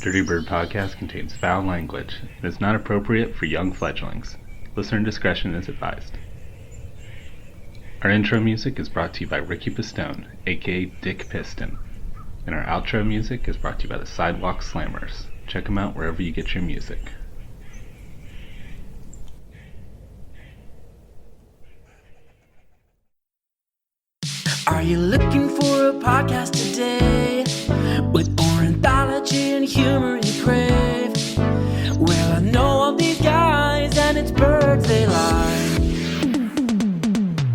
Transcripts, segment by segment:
Dirty Bird podcast contains foul language and is not appropriate for young fledglings. Listener discretion is advised. Our intro music is brought to you by Ricky Pistone, aka Dick Piston. And our outro music is brought to you by the Sidewalk Slammers. Check them out wherever you get your music. Are you looking for a podcast today with ornithology and humor you crave? Well, I know all these guys and it's birds they like.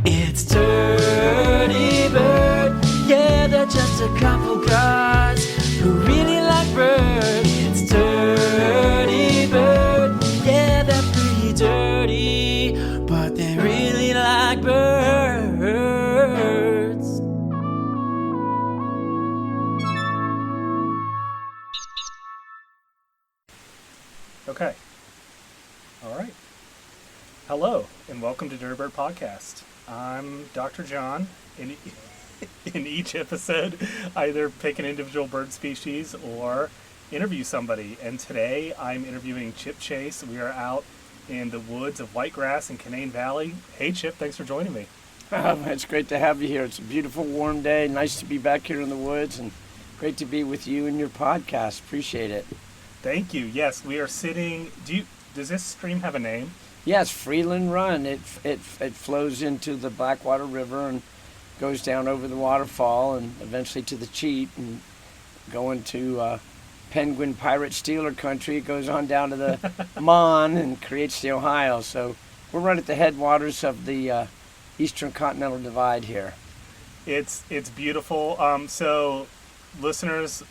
It's Dirty Bird, yeah, they're just a couple guys who really like birds. It's Dirty Bird, yeah, they're pretty dirty, but they really like birds. Okay. All right. Hello, and welcome to Dirty Bird Podcast. I'm Dr. John. In each episode, I either pick an individual bird species or interview somebody. And today, I'm interviewing Chip Chase. We are out in the woods of Whitegrass in Canaan Valley. Hey, Chip, thanks for joining me. It's great to have you here. It's a beautiful, warm day. Nice to be back here in the woods, and great to be with you and your podcast. Appreciate it. Thank you. Yes, we are sitting. Does this stream have a name? Yes, Freeland Run. It flows into the Blackwater River and goes down over the waterfall and eventually to the Cheat and going to Penguin Pirate Steeler country. It goes on down to the Mon and creates the Ohio. So we're right at the headwaters of the Eastern Continental Divide here. It's beautiful. So listeners,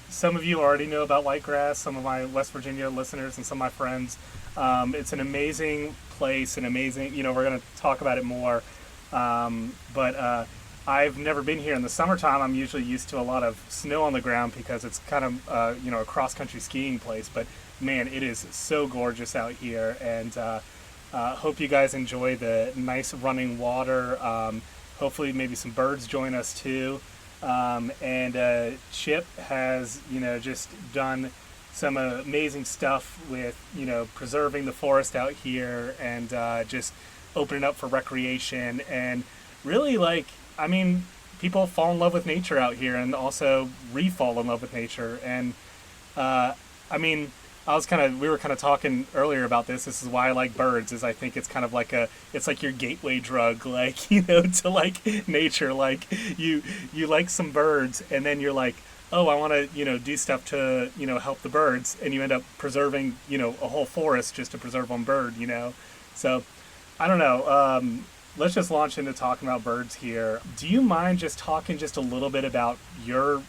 some of you already know about Whitegrass, some of my West Virginia listeners and some of my friends. It's an amazing place, we're going to talk about it more. But I've never been here in the summertime. I'm usually used to a lot of snow on the ground because it's kind of, a cross-country skiing place. But man, it is so gorgeous out here. And hope you guys enjoy the nice running water. Hopefully maybe some birds join us too. And Chip has, just done some amazing stuff with, preserving the forest out here and just opening up for recreation. And really, people fall in love with nature out here and also re-fall in love with nature. And, we were kind of talking earlier about this. This is why I like birds, is I think it's kind of it's like your gateway drug, to nature. You like some birds and then you're like, oh, I want to, do stuff to, help the birds. And you end up preserving, a whole forest just to preserve one bird, So, I don't know. Let's just launch into talking about birds here. Do you mind just talking just a little bit about your,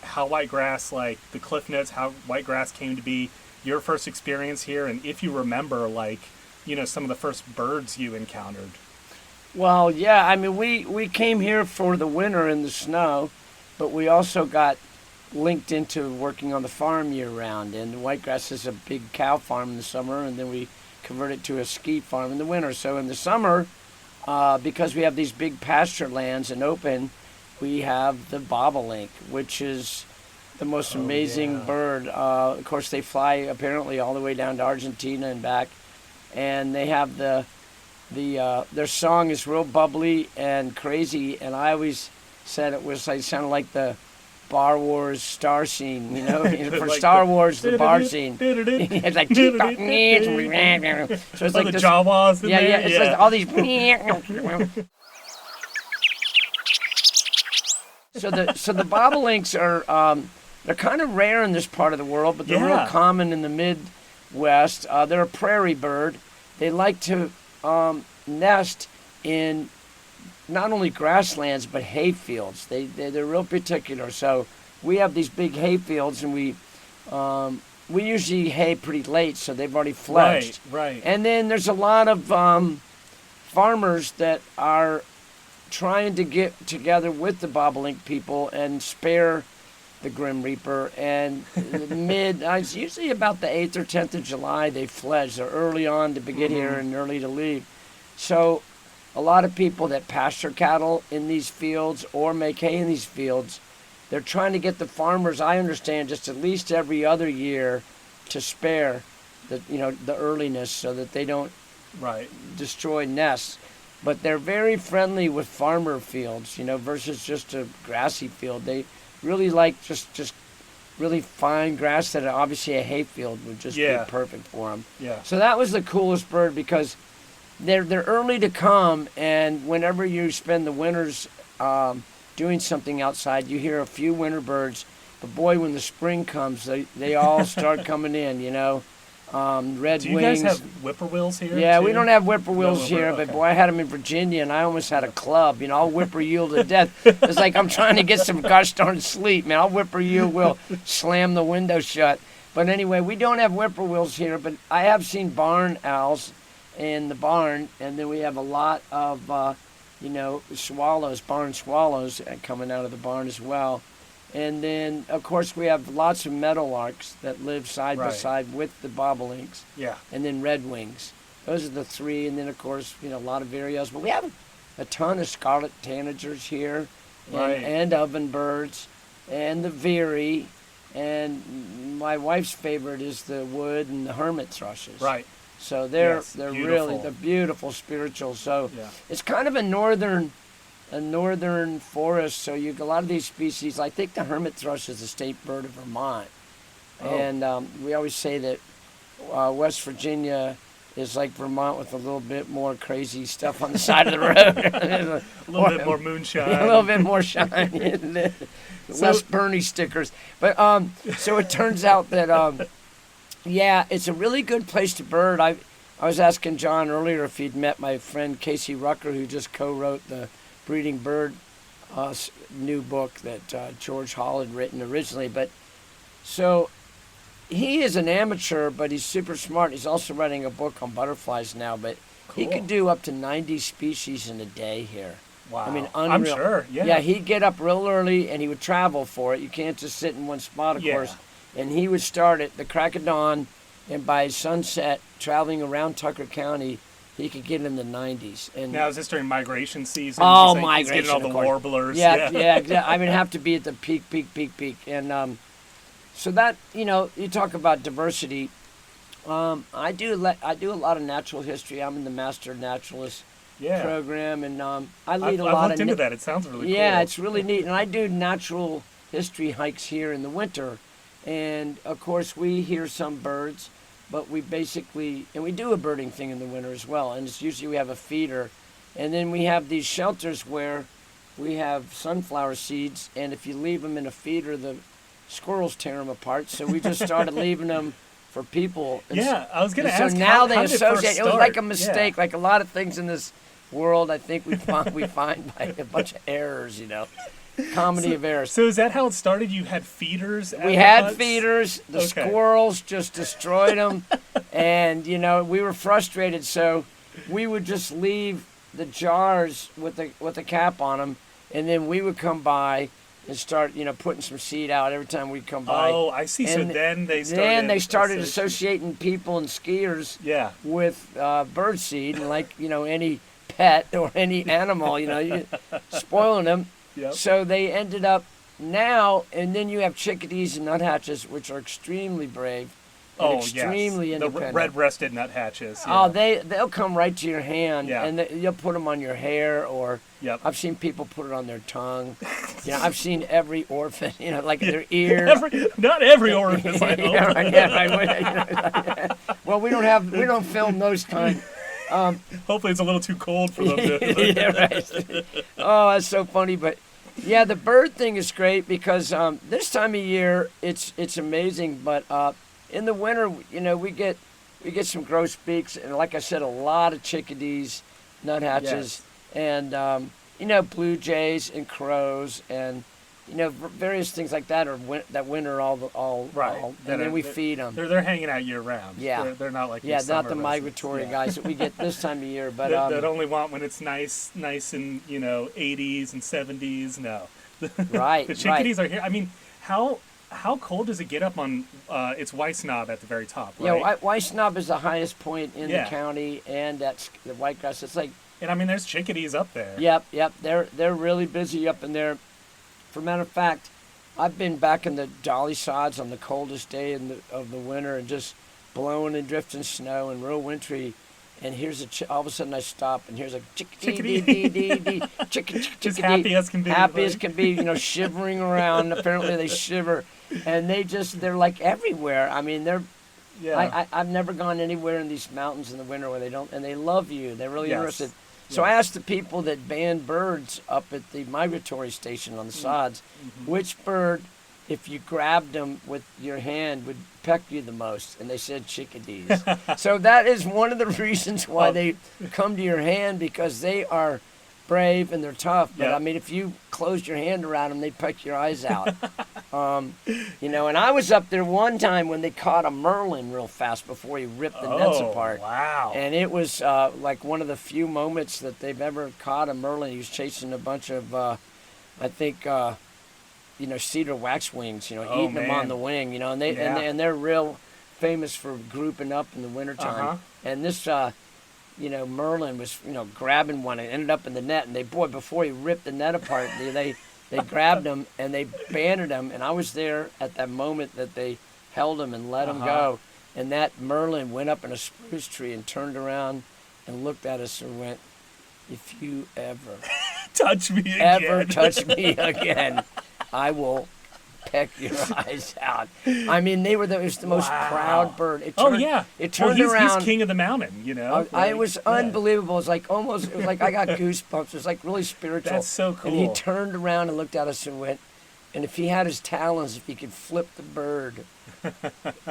how Whitegrass, the cliff notes, how Whitegrass came to be, your first experience here, and if you remember, some of the first birds you encountered? Well, yeah, we came here for the winter in the snow, but we also got linked into working on the farm year-round, and Whitegrass is a big cow farm in the summer, and then we converted to a ski farm in the winter. So in the summer, because we have these big pasture lands and open, we have the bobolink, which is the most amazing bird. Of course, they fly apparently all the way down to Argentina and back, and they have their song is real bubbly and crazy. And I always said it sounded like the Bar Wars star scene, for Star Wars, the bar scene. It's like so it's like the Jawas. It's like all these. So the bobolinks are they're kind of rare in this part of the world, but they're real common in the Midwest. They're a prairie bird. They like to nest in not only grasslands but hay fields. They're real particular. So we have these big hay fields, and we usually hay pretty late, so they've already fledged. Right. And then there's a lot of farmers that are trying to get together with the bobolink people and spare the Grim Reaper. And it's usually about the 8th or 10th of July they fledge. They're early on to begin here and early to leave. So a lot of people that pasture cattle in these fields or make hay in these fields, they're trying to get the farmers, I understand, just at least every other year to spare the earliness so that they don't Right. destroy nests. But they're very friendly with farmer fields, versus just a grassy field. They really like just really fine grass that obviously a hayfield would just be perfect for them. Yeah. So that was the coolest bird because they're early to come, and whenever you spend the winters doing something outside, you hear a few winter birds. But boy, when the spring comes, they all start coming in, red Do you wings. guys have whippoorwills here? Yeah, too? we don't have whippoorwills No, here, okay. but boy, I had them in Virginia, and I almost had a club. I'll whippoorwill to death. It's like I'm trying to get some gosh darn sleep, man. I'll whippoorwill, slam the window shut. But anyway, we don't have whippoorwills here, but I have seen barn owls in the barn, and then we have a lot of, swallows, barn swallows coming out of the barn as well. And then, of course, we have lots of meadowlarks that live side by Right. side with the bobolinks. Yeah. And then redwings. Those are the three. And then, of course, a lot of vireos. But we have a ton of scarlet tanagers here, Right. and ovenbirds, and the veery. And my wife's favorite is the wood and the hermit thrushes. Right. So they're Yes, really beautiful. they're beautiful spiritual. So Yeah. it's kind of a northern forest. So a lot of these species. I think the hermit thrush is the state bird of Vermont, Oh. and we always say that West Virginia is like Vermont with a little bit more crazy stuff on the side of the road. A little bit more moonshine. A little bit more shine. Less Bernie stickers. But so it turns out that it's a really good place to bird. I was asking John earlier if he'd met my friend Casey Rucker, who just co-wrote the Breeding Bird new book that George Hall had written originally. But so he is an amateur, but he's super smart. He's also writing a book on butterflies now, but he Cool. could do up to 90 species in a day here. Wow. I mean, I'm unreal. sure. Yeah. Yeah, he'd get up real early and he would travel for it. You can't just sit in one spot, of Yeah. course. And he would start at the crack of dawn, and by sunset, traveling around Tucker County, he could get in the 90s. And Now, is this during migration season? Oh, He's migration, getting all the of course. warblers. yeah. I mean, have to be at the peak. And so that, you talk about diversity. I do a lot of natural history. I'm in the Master Naturalist Yeah. program, and I I've lead a lot looked of into that. It sounds really cool. Yeah, it's really neat. And I do natural history hikes here in the winter. And of course, we hear some birds, but we do a birding thing in the winter as well. And it's usually we have a feeder. And then we have these shelters where we have sunflower seeds. And if you leave them in a feeder, the squirrels tear them apart. So we just started leaving them for people. And Yeah, I was going to and ask. so now how they did it first associate. It was like a start? mistake, Yeah. like a lot of things in this world. I think we find by a bunch of errors, comedy of errors. So is that how it started? You had feeders? at We the had huts? feeders. The Okay. squirrels just destroyed them, and we were frustrated. So we would just leave the jars with the cap on them, and then we would come by and start putting some seed out every time we'd come by. Oh, I see. So And then they started. associating people and skiers Yeah. with bird seed, and like any pet or any animal, you spoiling them. Yep. So they ended up now, and then you have chickadees and nuthatches, which are extremely brave and Oh, extremely yes. The independent. red-breasted nuthatches. Oh, Yeah. they'll come right to your hand, Yeah. and you'll put them on your hair, or Yep. I've seen people put it on their tongue. I've seen every orphan, like their ear. Not every orifice, I hope. Right. Well, we don't film those kind. Hopefully it's a little too cold for them to... Yeah, right. Oh, that's so funny. But yeah, the bird thing is great because this time of year it's amazing. But in the winter, we get some grosbeaks, and like I said, a lot of chickadees, nuthatches, and blue jays and crows, and various things like that that winter all Right. and then we feed them. They're hanging out year round. Yeah. They're not like Yeah, these not summer the residents. migratory Yeah. guys that we get this time of year. But that only want when it's nice in 80s and 70s. No. right, The chickadees are here. I mean, how cold does it get up on it's Weiss-Knob at the very top, right? Yeah, Weiss-Knob is the highest point in Yeah. the county, and that's the Whitegrass. It's like, And I mean, there's chickadees up there. yep, they're really busy up in there. For a matter of fact, I've been back in the dolly sods on the coldest day of the winter and just blowing and drifting snow and real wintry. And here's all of a sudden I stop and here's a chickadee, chicken, Just happy as can be. happy as can be, shivering around. Apparently they shiver, and they're like everywhere. I mean, I've never gone anywhere in these mountains in the winter where they don't, and they love you. They're really interested. So I asked the people that band birds up at the migratory station on the sods, which bird, if you grabbed them with your hand, would peck you the most, and they said chickadees. So that is one of the reasons why they come to your hand, because they are brave and they're tough. But I mean, if you closed your hand around them, they'd peck your eyes out. And I was up there one time when they caught a merlin real fast before he ripped the nets apart. Wow. And it was like one of the few moments that they've ever caught a merlin. He was chasing a bunch of, I think, cedar waxwings, eating them on the wing, and they're real famous for grouping up in the wintertime. And this, merlin was, grabbing one and ended up in the net. And before he ripped the net apart, they grabbed him and they banded him. And I was there at that moment that they held him and let him go. And that merlin went up in a spruce tree and turned around and looked at us and went, "If you ever touch me again, I will peck your eyes out." I mean, it was the most proud bird. It turned around. He's king of the mountain, It was unbelievable. It was like I got goosebumps. It was like really spiritual. That's so cool. And he turned around and looked at us and went, and if he had his talons, if he could flip the bird,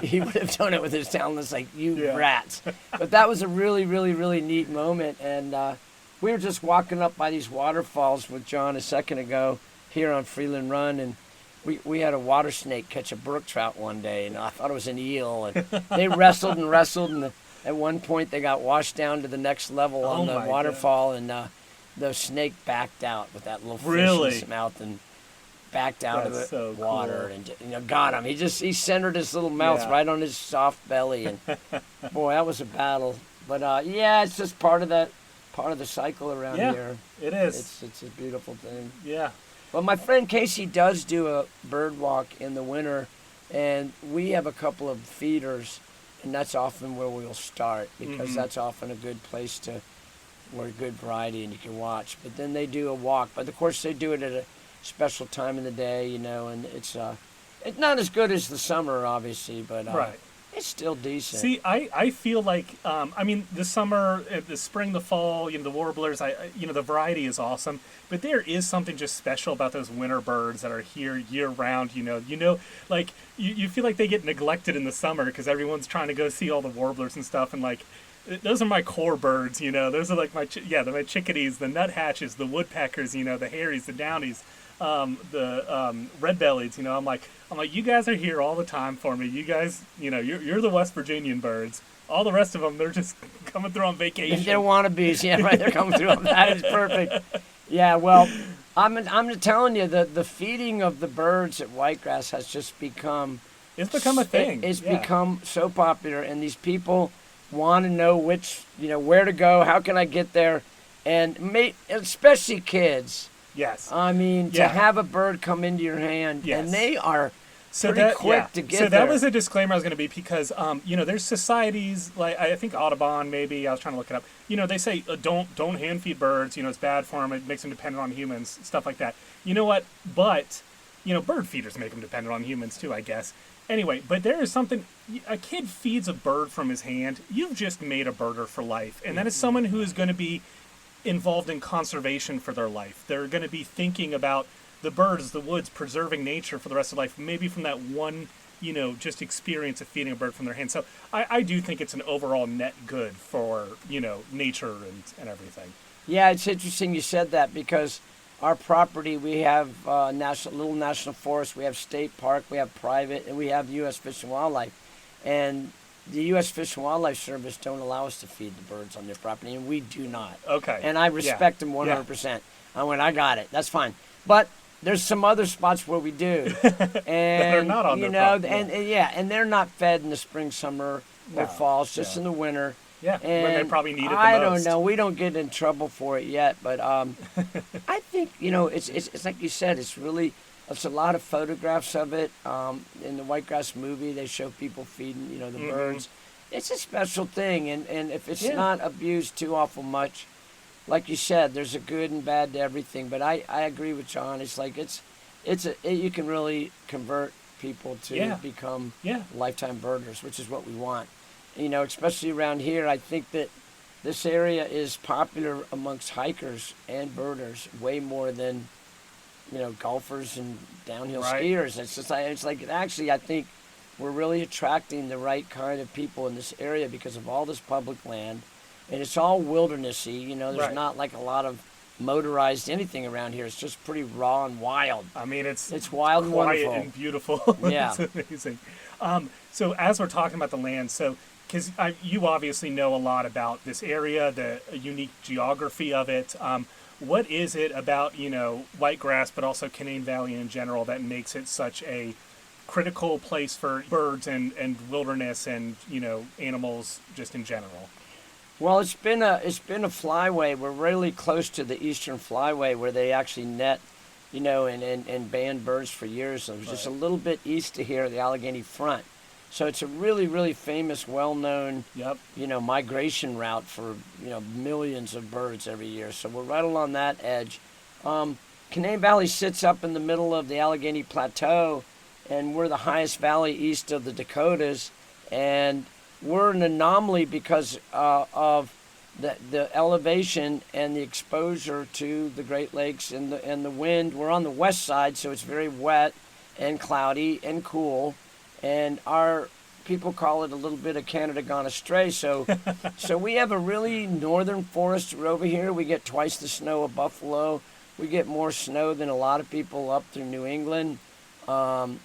he would have done it with his talons, like, you rats. But that was a really, really, really neat moment. And we were just walking up by these waterfalls with John a second ago here on Freeland Run, and we had a water snake catch a brook trout one day, and I thought it was an eel, and they wrestled, and at one point they got washed down to the next level on the waterfall, and the snake backed out with that little fish in his mouth and backed out of the water, and got him. He centered his little mouth right on his soft belly, and boy, that was a battle. But it's just part of the cycle around here. It is. It's a beautiful thing. Yeah. Well, my friend Casey does do a bird walk in the winter, and we have a couple of feeders, and that's often where we'll start, because that's often a good place where good variety and you can watch. But then they do a walk, but of course they do it at a special time in the day, and it's not as good as the summer, obviously, but it's still decent. See, I feel like, the summer, the spring, the fall, the warblers, the variety is awesome. But there is something just special about those winter birds that are here year round. Like you feel like they get neglected in the summer because everyone's trying to go see all the warblers and stuff. And like, those are my core birds. Those are like my chickadees, the nuthatches, the woodpeckers. The haries, the downies. The red-bellieds, I'm like, you guys are here all the time for me. You guys, you're the West Virginian birds. All the rest of them, they're just coming through on vacation. They're wannabes, right? They're coming through. That is perfect. Yeah, well, I'm telling you, the feeding of the birds at Whitegrass has just become... It's become a thing. It's become so popular, and these people want to know where to go, how can I get there, and especially kids. Yes. I mean, to have a bird come into your hand, and they are pretty quick to get there. So that was a disclaimer I was going to be, because, there's societies, like, I think Audubon, maybe, I was trying to look it up, they say, don't hand feed birds, it's bad for them, it makes them dependent on humans, stuff like that. You know what? But, bird feeders make them dependent on humans, too, I guess. Anyway, but there is something, a kid feeds a bird from his hand, you've just made a birder for life, and that is someone who is going to be involved in conservation for their life. They're going to be thinking about the birds, the woods, preserving nature for the rest of life, maybe from that one, just experience of feeding a bird from their hand. So I do think it's an overall net good for, nature and everything. Yeah, it's interesting you said that, because our property, we have little national forest, we have state park, we have private, and we have U.S. Fish and Wildlife. And the U.S. Fish and Wildlife Service don't allow us to feed the birds on their property, and we do not. Okay. And I respect them 100%. I got it. That's fine. But there's some other spots where we do. And they're not on their property. And they're not fed in the spring, summer, or fall. It's just in the winter. Yeah, and when they probably need it the most. I don't know. We don't get in trouble for it yet, but I think, it's like you said, it's really There's a lot of photographs of it. In the Whitegrass movie, they show people feeding, the birds. It's a special thing, and if it's not abused too awful much, like you said, there's a good and bad to everything. But I agree with John. It's like you can really convert people to become lifetime birders, which is what we want. Especially around here, I think that this area is popular amongst hikers and birders way more than golfers and downhill skiers. It's like actually I think we're really attracting the right kind of people in this area because of all this public land, and it's all wildernessy. There's not like a lot of motorized anything around here. It's just pretty raw and wild. I mean, it's wild and quiet wonderful and beautiful. Yeah, it's amazing. So as we're talking about the land, because you obviously know a lot about this area, the unique geography of it. What is it about, Whitegrass, but also Canaan Valley in general, that makes it such a critical place for birds and wilderness and, animals just in general? Well, it's been a flyway. We're really close to the eastern flyway where they actually net, and ban birds for years. It was just a little bit east of here, the Allegheny Front. So it's a really, really famous, well-known, migration route for, millions of birds every year. So we're right along that edge. Canaan Valley sits up in the middle of the Allegheny Plateau, and we're the highest valley east of the Dakotas. And we're an anomaly because of the elevation and the exposure to the Great Lakes and the wind. We're on the west side, so it's very wet and cloudy and cool. And our people call it a little bit of Canada gone astray. So we have a really northern forest over here. We get twice the snow of Buffalo. We get more snow than a lot of people up through New England. And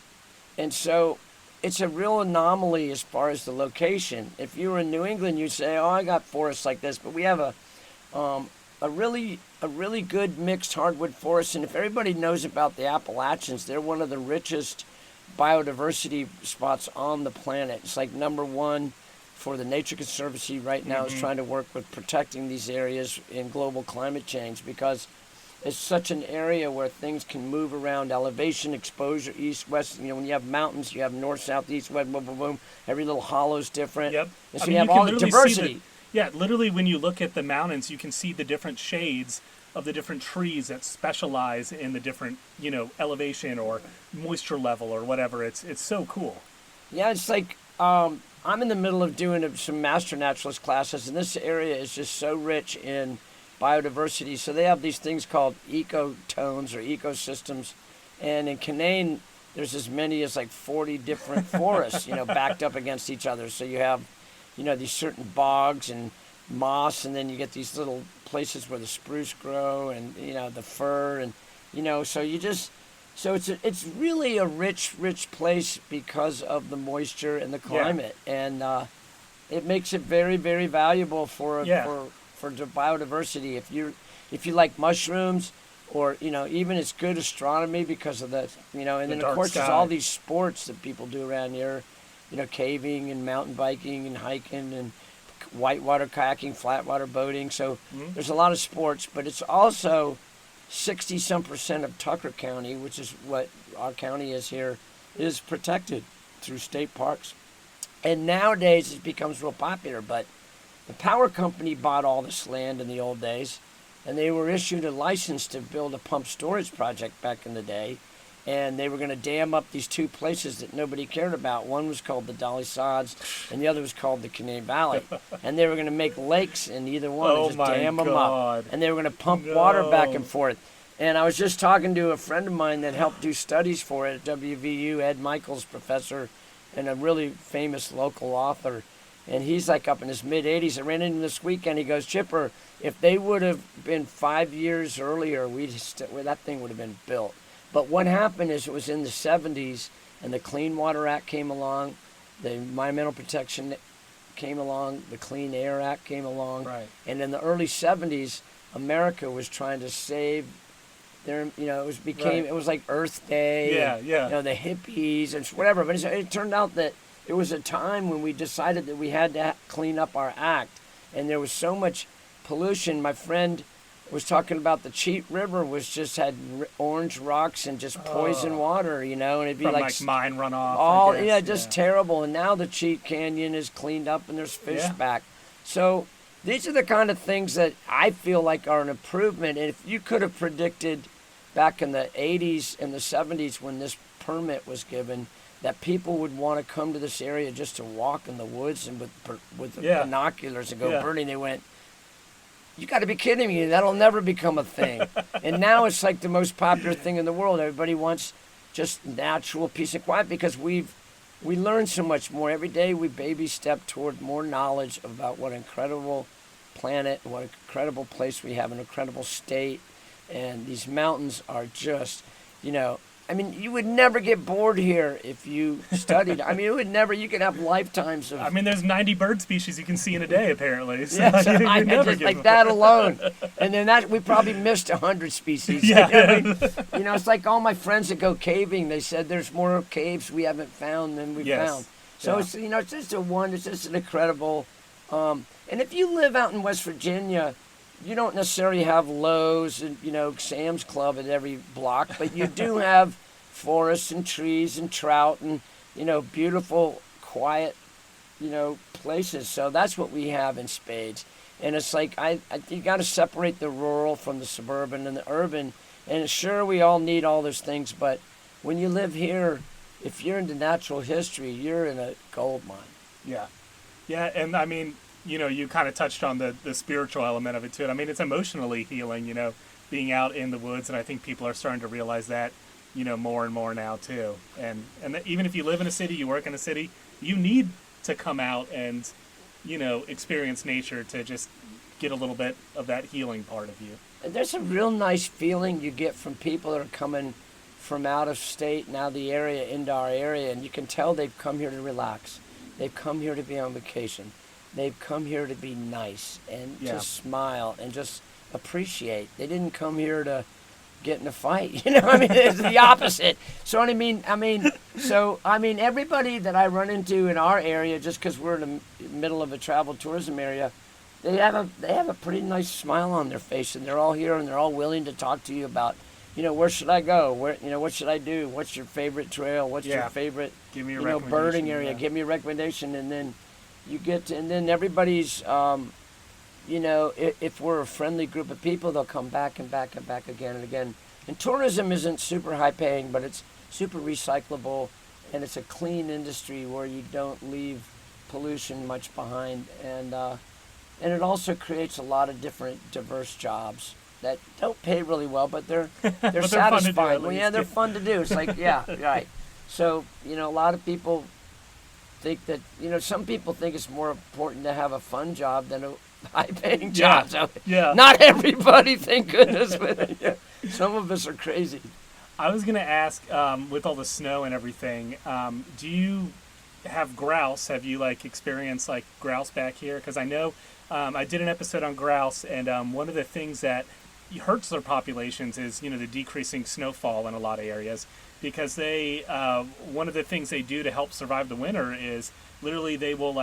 so it's a real anomaly as far as the location. If you were in New England, you'd say, I got forests like this. But we have a really good mixed hardwood forest. And if everybody knows about the Appalachians, they're one of the richest biodiversity spots on the planet. It's like number one for the Nature Conservancy right now is trying to work with protecting these areas in global climate change because it's such an area where things can move around elevation, exposure, east, west. When you have mountains, you have north, south, east, west, boom, boom, boom. Every little hollow's different. Yep. And so you have all the diversity. Literally when you look at the mountains, you can see the different shades of the different trees that specialize in the different, elevation or moisture level or whatever. It's so cool. Yeah, it's like I'm in the middle of doing some master naturalist classes, and this area is just so rich in biodiversity. So they have these things called ecotones or ecosystems, and in Canaan, there's as many as like 40 different forests, backed up against each other. So you have, these certain bogs and moss, and then you get these little places where the spruce grow and the fir, and so it's really a rich place because of the moisture and the climate, and it makes it very, very valuable for the biodiversity. If you like mushrooms, or even it's good astronomy because of the and then of course there's all these sports that people do around here, caving and mountain biking and hiking and whitewater kayaking, flatwater boating. So there's a lot of sports, but it's also 60% of Tucker County, which is what our county is here, is protected through state parks. And nowadays it becomes real popular, but the power company bought all this land in the old days, and they were issued a license to build a pump storage project back in the day. And they were going to dam up these two places that nobody cared about. One was called the Dolly Sods, and the other was called the Canaan Valley. And they were going to make lakes in either one and just dam them up. And they were going to pump water back and forth. And I was just talking to a friend of mine that helped do studies for it at WVU, Ed Michaels, professor, and a really famous local author. And he's like up in his mid-80s. I ran into him this weekend. He goes, Chipper, if they would have been 5 years earlier, that thing would have been built. But what happened is it was in the 70s, and the Clean Water Act came along, the Environmental Protection came along, the Clean Air Act came along. Right. And in the early 70s, America was trying to save their, it was like Earth Day. And, the hippies and whatever. But it turned out that it was a time when we decided that we had to clean up our act. And there was so much pollution. My friend was talking about the Cheat River was just had orange rocks and just poison water, and it'd be From like mine runoff. all I guess. just terrible. And now the Cheat Canyon is cleaned up and there's fish back. So these are the kind of things that I feel like are an improvement. And if you could have predicted back in the 80s and the 70s when this permit was given that people would want to come to this area just to walk in the woods and with binoculars and go birding, they went, you got to be kidding me. That'll never become a thing. And now it's like the most popular thing in the world. Everybody wants just natural peace and quiet because we learn so much more. Every day we baby step toward more knowledge about what an incredible planet, what an incredible place we have, an incredible state. And these mountains are just, you would never get bored here if you studied. You could have lifetimes of... there's 90 bird species you can see in a day, apparently. So I just like that alone. And then we probably missed 100 species. Yeah. It's like all my friends that go caving, they said there's more caves we haven't found than we found. So it's, it's just an incredible... and if you live out in West Virginia... You don't necessarily have Lowe's and, Sam's Club at every block, but you do have forests and trees and trout and, beautiful, quiet, places. So that's what we have in spades. And it's like, you got to separate the rural from the suburban and the urban. And sure, we all need all those things, but when you live here, if you're into natural history, you're in a gold mine. Yeah. Yeah, and you kind of touched on the spiritual element of it too. It's emotionally healing, being out in the woods, and I think people are starting to realize that, more and more now too. And even if you live in a city, you work in a city, you need to come out and, experience nature to just get a little bit of that healing part of you. And there's a real nice feeling you get from people that are coming from out of state and out of the area into our area, and you can tell they've come here to relax. They've come here to be on vacation. They've come here to be nice and to smile and just appreciate. They didn't come here to get in a fight. It's the opposite. So everybody that I run into in our area, just because we're in the middle of a travel tourism area, they have a pretty nice smile on their face, and they're all here and they're all willing to talk to you about, where should I go? Where, what should I do? What's your favorite trail? What's your favorite, give me a birding area? Give me a recommendation, and then. And then everybody's, if we're a friendly group of people, they'll come back and back and back again and again. And tourism isn't super high paying, but it's super recyclable, and it's a clean industry where you don't leave pollution much behind. And it also creates a lot of different diverse jobs that don't pay really well, but they're but satisfying. They're fun to do. It's like, right. So, a lot of people think that, some people think it's more important to have a fun job than a high-paying job. So not everybody, thank goodness, but some of us are crazy. I was going to ask, with all the snow and everything, do you have grouse? Have you experienced grouse back here? Because I know I did an episode on grouse, and one of the things that hurts their populations is the decreasing snowfall in a lot of areas. Because they, one of the things they do to help survive the winter is literally they will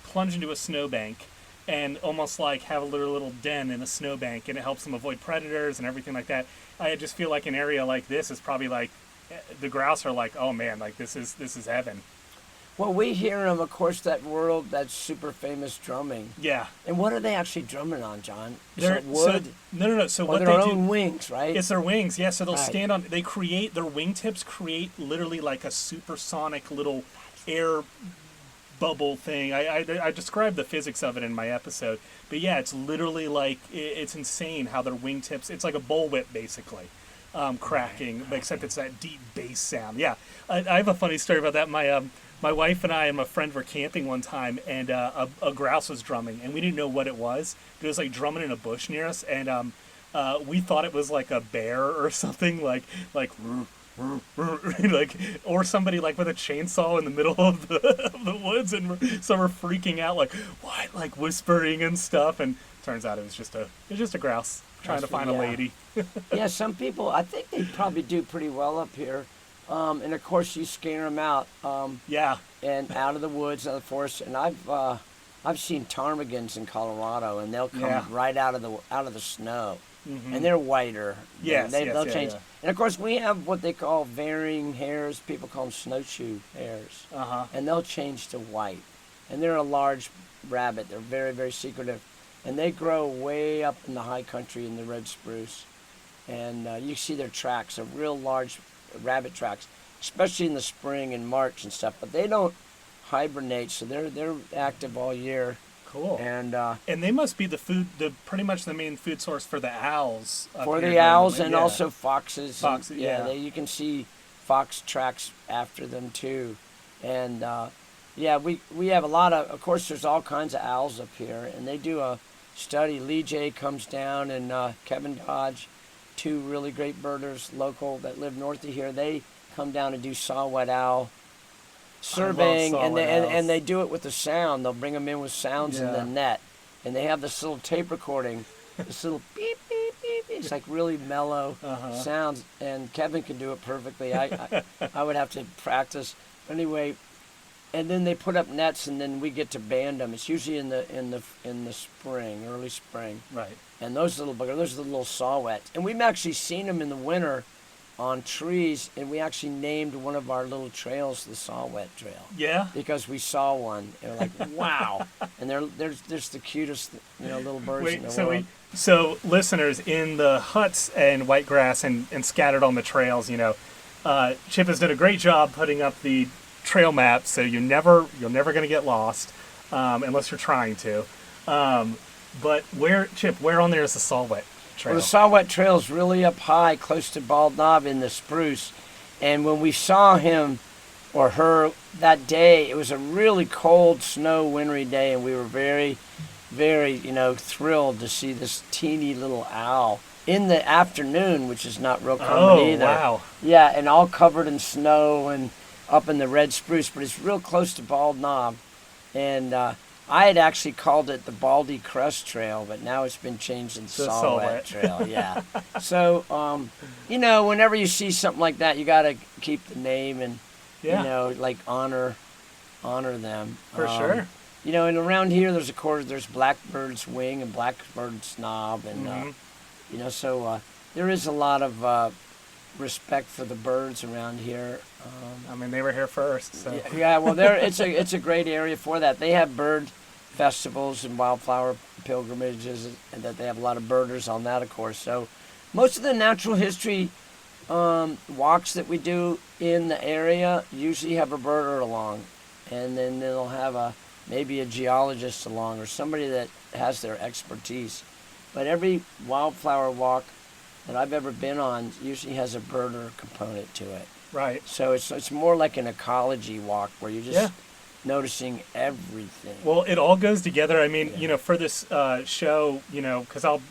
plunge into a snowbank and almost have a little den in a snowbank, and it helps them avoid predators and everything like that. I just feel like an area like this is probably the grouse are oh man, this is heaven. Well, we hear them, of course, that super famous drumming. Yeah. And what are they actually drumming on, John? Is it wood? No. So what their they own do, wings, right? It's their wings, yeah. So they'll stand on, their wingtips create literally a supersonic little air bubble thing. I described the physics of it in my episode. But yeah, it's literally it's insane how their wingtips, it's like a bullwhip basically. Cracking, except it's that deep bass sound. Yeah. I have a funny story about that. My wife and I and my friend were camping one time, and a grouse was drumming, and we didn't know what it was. It was drumming in a bush near us, and we thought it was a bear or something, or somebody with a chainsaw in the middle of the woods, and so we're freaking out, what, whispering and stuff, and turns out it was just a grouse trying to find a lady. Yeah, some people, I think they probably do pretty well up here. And of course you scare them out. Yeah. And out of the woods, out of the forest. And I've I've seen ptarmigans in Colorado, and they'll come right out of the snow, and they're whiter. Yes, they'll yeah, change. yeah. And of course, we have what they call varying hares. People call them snowshoe hares, and they'll change to white. And they're a large rabbit. They're very, very secretive, and they grow way up in the high country in the red spruce. And you see their tracks, are real large rabbit tracks, especially in the spring and March and stuff. But they don't hibernate, so they're active all year. Cool. And they must be pretty much the main food source for the owls. Up for here the owls and and also foxes. Foxes, yeah. You can see fox tracks after them too. And we have a lot of course, there's all kinds of owls up here, and they do a study. Lee J comes down, and Kevin Dodge, two really great birders local that live north of here. They come down and do saw-whet owl surveying, and they do it with the sound. They'll bring them in with sounds in the net, and they have this little tape recording, this little beep beep beep. It's like really mellow sounds, and Kevin can do it perfectly. I would have to practice anyway. And then they put up nets, and then we get to band them. It's usually in the spring, early spring. Right. And those little buggers, those are the little saw-whets. And we've actually seen them in the winter on trees, and we actually named one of our little trails the Saw-Whet Trail. Yeah. Because we saw one, and we're like, wow! And they're just the cutest, little birds in the world. So listeners, in the huts and whitegrass and scattered on the trails, Chip has done a great job putting up the trail map, so you're never going to get lost unless you're trying to. But where on there is the Saw-Whet Trail? Well, the Saw-Whet Trail is really up high, close to Bald Knob in the spruce. And when we saw him or her that day, it was a really cold, snow, wintry day, and we were very, very, thrilled to see this teeny little owl in the afternoon, which is not real common either. Oh, wow. Yeah, and all covered in snow and up in the red spruce, but it's real close to Bald Knob. And I had actually called it the Baldy Crest Trail, but now it's been changed to the Saw-Whet Trail. Yeah. So, whenever you see something like that, you got to keep the name and, honor them. For sure. And around here, there's Blackbird's Wing and Blackbird's Knob, and so there is a lot of respect for the birds around here. They were here first. So. Yeah. Well, it's a great area for that. They have bird festivals and wildflower pilgrimages, and that they have a lot of birders on that, of course. So, most of the natural history walks that we do in the area usually have a birder along, and then they'll have maybe a geologist along or somebody that has their expertise. But every wildflower walk that I've ever been on usually has a birder component to it. Right. So it's more like an ecology walk where you're just noticing everything. Well, it all goes together. For this show, because I'll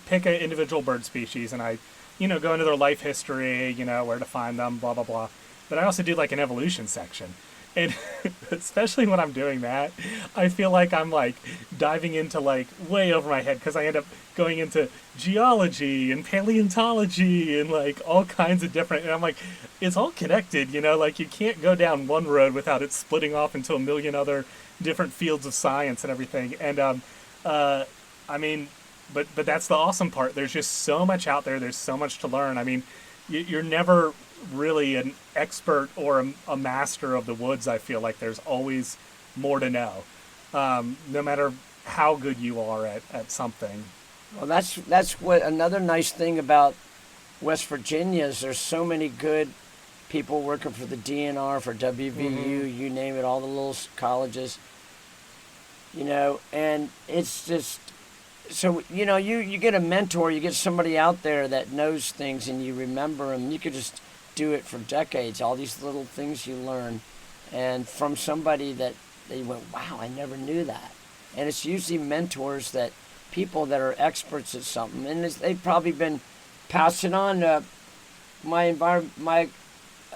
pick an individual bird species and I, go into their life history, where to find them, blah, blah, blah. But I also do like an evolution section. And especially when I'm doing that, I feel like I'm diving into way over my head, because I end up going into geology and paleontology and all kinds of different, and I'm like, it's all connected, you can't go down one road without it splitting off into a million other different fields of science and everything. And but that's the awesome part. There's just so much out there. There's so much to learn. You're never really an expert or a master of the woods. I feel like there's always more to know, no matter how good you are at something. Well, that's what another nice thing about West Virginia is. There's so many good people working for the DNR, for WVU, you name it, all the little colleges, and it's just, so, you get a mentor, you get somebody out there that knows things and you remember them. You could just do it for decades, all these little things you learn, and from somebody that they went, wow, I never knew that. And it's usually mentors, people that are experts at something, and they've probably been passing on to my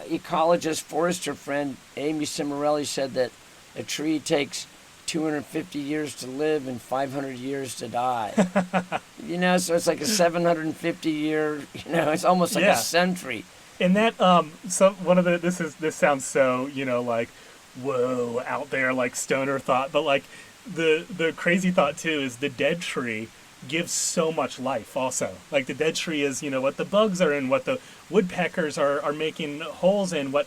ecologist, forester friend, Amy Cimarelli, said that a tree takes 250 years to live and 500 years to die. So it's like a 750 year, it's almost like a century. And that, so one of this sounds so, whoa, out there, stoner thought, but the crazy thought too is the dead tree gives so much life also. Like the dead tree is, what the bugs are in, what the woodpeckers are making holes in, what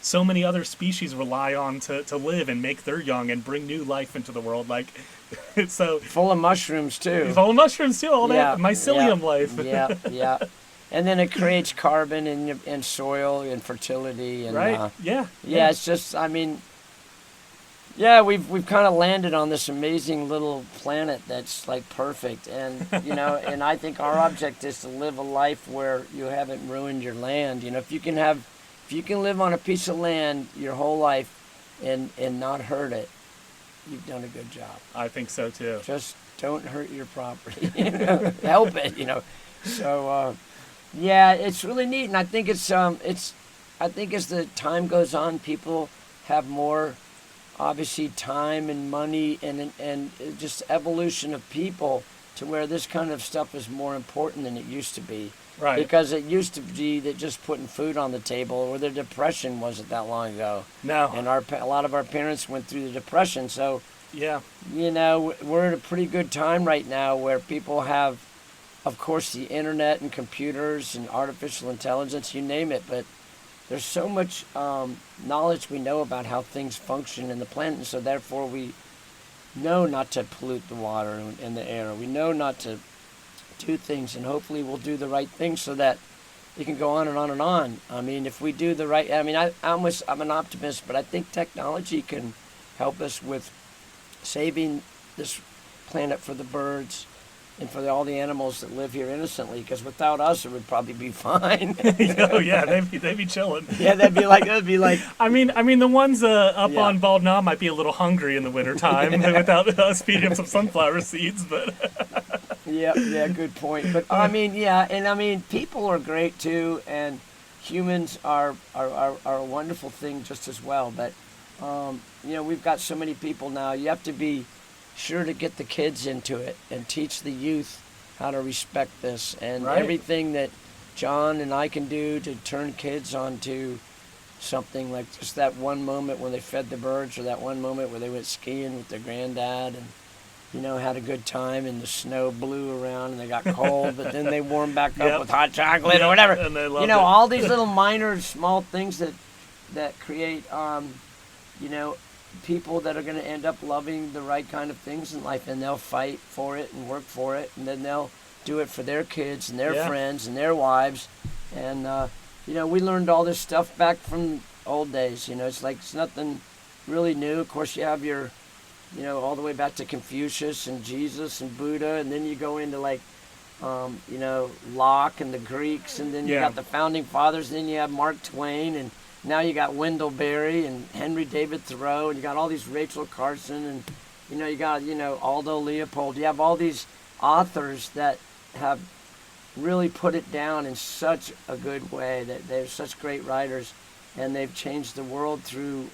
so many other species rely on to live and make their young and bring new life into the world. Like, it's so full of mushrooms too. full of mushrooms too, all that mycelium life. Yeah. And then it creates carbon and soil and fertility. And, right, yeah, it's just, I mean, yeah, we've kind of landed on this amazing little planet that's like perfect, and and I think our object is to live a life where you haven't ruined your land. If you can live on a piece of land your whole life and not hurt it, you've done a good job. I think so too. Just don't hurt your property. Help it. So yeah, it's really neat, and I think I think as the time goes on, people have more, obviously, time and money and just evolution of people to where this kind of stuff is more important than it used to be. Right. Because it used to be that just putting food on the table, or the Depression wasn't that long ago. No. And a lot of our parents went through the Depression, so yeah, we're at a pretty good time right now where people have, of course, the internet and computers and artificial intelligence, you name it, but there's so much knowledge we know about how things function in the planet, and so therefore we know not to pollute the water and the air. We know not to do things, and hopefully we'll do the right thing so that it can go on and on and on. I mean, if we do the right, I'm an optimist, but I think technology can help us with saving this planet for the birds and for all the animals that live here innocently, because without us, it would probably be fine. Oh yeah, they'd be chilling. Yeah, that'd be like. I mean, the ones up on Bald Knob might be a little hungry in the wintertime without us feeding them some sunflower seeds, but. Yeah, good point. But people are great too, and humans are a wonderful thing just as well. But we've got so many people now. You have to be sure to get the kids into it and teach the youth how to respect this, and everything that John and I can do to turn kids onto something, like just that one moment when they fed the birds, or that one moment where they went skiing with their granddad and had a good time, and the snow blew around and they got cold, but then they warmed back up with hot chocolate or whatever. And they loved it. All these little minor small things that create people that are going to end up loving the right kind of things in life, and they'll fight for it and work for it, and then they'll do it for their kids and their friends and their wives. And we learned all this stuff back from old days. It's like it's nothing really new. Of course, you have your all the way back to Confucius and Jesus and Buddha, and then you go into like Locke and the Greeks, and then you got the founding fathers, and then you have Mark Twain, and now you got Wendell Berry and Henry David Thoreau, and you got all these Rachel Carson, and you got Aldo Leopold. You have all these authors that have really put it down in such a good way, that they're such great writers, and they've changed the world through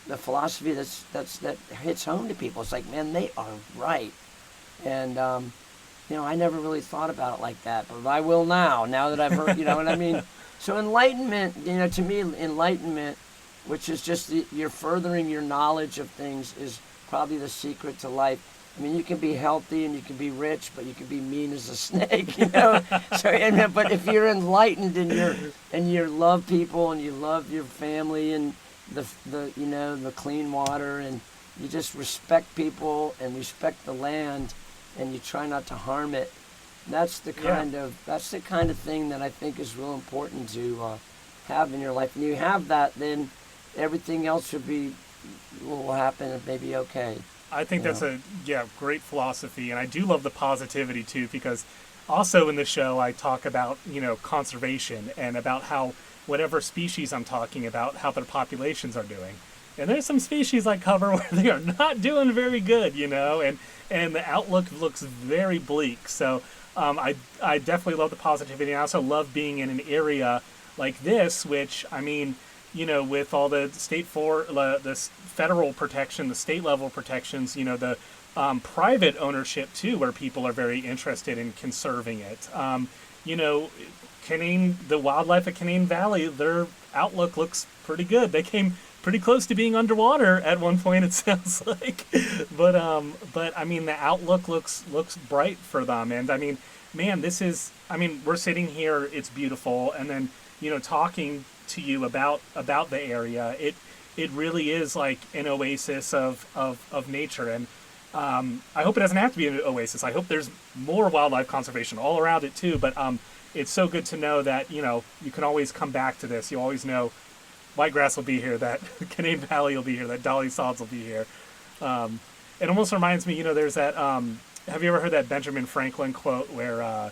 the philosophy that hits home to people. It's like, man, they are right. And I never really thought about it like that, but I will now that I've heard, what I mean. So enlightenment, to me, enlightenment, which is just you're furthering your knowledge of things, is probably the secret to life. I mean, you can be healthy and you can be rich, but you can be mean as a snake, So, but if you're enlightened and you love people and you love your family and the clean water, and you just respect people and respect the land, and you try not to harm it, that's the kind of thing that I think is real important to have in your life. And you have that, then everything else will happen and maybe okay. I think that's a great philosophy, and I do love the positivity too, because also in the show I talk about conservation and about how whatever species I'm talking about, how their populations are doing. And there's some species I cover where they are not doing very good, and the outlook looks very bleak. So I definitely love the positivity. I also love being in an area like this, which, I mean, with all the the federal protection, the state level protections, the private ownership too, where people are very interested in conserving it. The wildlife at Canaan Valley, their outlook looks pretty good. They came pretty close to being underwater at one point. It sounds like, but I mean, the outlook looks bright for them, and I mean, man, this is. I mean, we're sitting here, it's beautiful, and then talking to you about the area, it really is like an oasis of nature, and I hope it doesn't have to be an oasis. I hope there's more wildlife conservation all around it too. But it's so good to know that you can always come back to this. You always know Whitegrass will be here, that Canaan Valley will be here, that Dolly Sods will be here. It almost reminds me, there's that. Have you ever heard that Benjamin Franklin quote where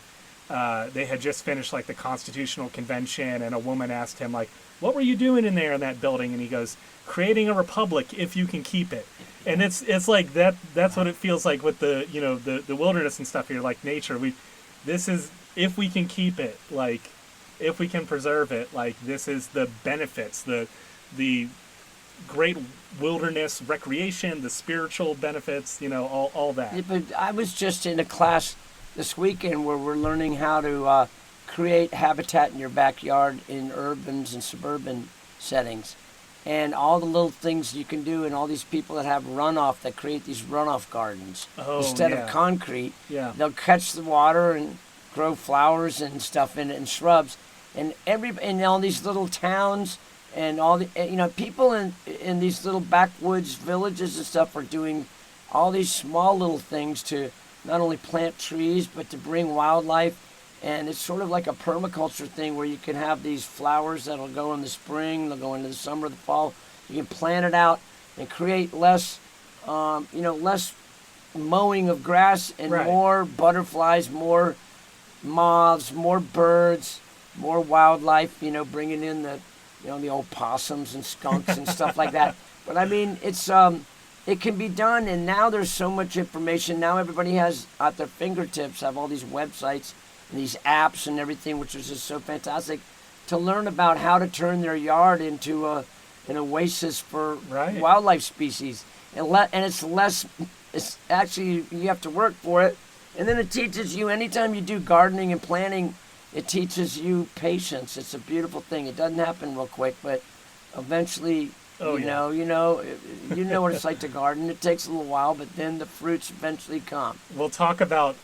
they had just finished like the Constitutional Convention, and a woman asked him like, "What were you doing in there in that building?" And he goes, "Creating a republic if you can keep it." And it's like that. That's what it feels like with the the wilderness and stuff here, like nature. This is if we can keep it, like if we can preserve it, like this is the benefits, the great wilderness recreation, the spiritual benefits, all that. Yeah, but I was just in a class this weekend where we're learning how to create habitat in your backyard in urban and suburban settings, and all the little things you can do, and all these people that have runoff that create these runoff gardens instead of concrete. Yeah. They'll catch the water and grow flowers and stuff in it and shrubs, and all these little towns and all the people in these little backwoods villages and stuff are doing all these small little things to not only plant trees but to bring wildlife. And it's sort of like a permaculture thing where you can have these flowers that'll go in the spring, they'll go into the summer, the fall. You can plant it out and create less mowing of grass and more butterflies, more moths, more birds, more wildlife. Bringing in the old possums and skunks and stuff like that. But I mean, it can be done, and now there's so much information. Now everybody has at their fingertips have all these websites and these apps and everything, which is just so fantastic to learn about how to turn their yard into an oasis for wildlife species. And it's actually, you have to work for it. And then it teaches you, anytime you do gardening and planting, it teaches you patience. It's a beautiful thing. It doesn't happen real quick, but eventually, you know what it's like to garden. It takes a little while, but then the fruits eventually come. We'll talk about,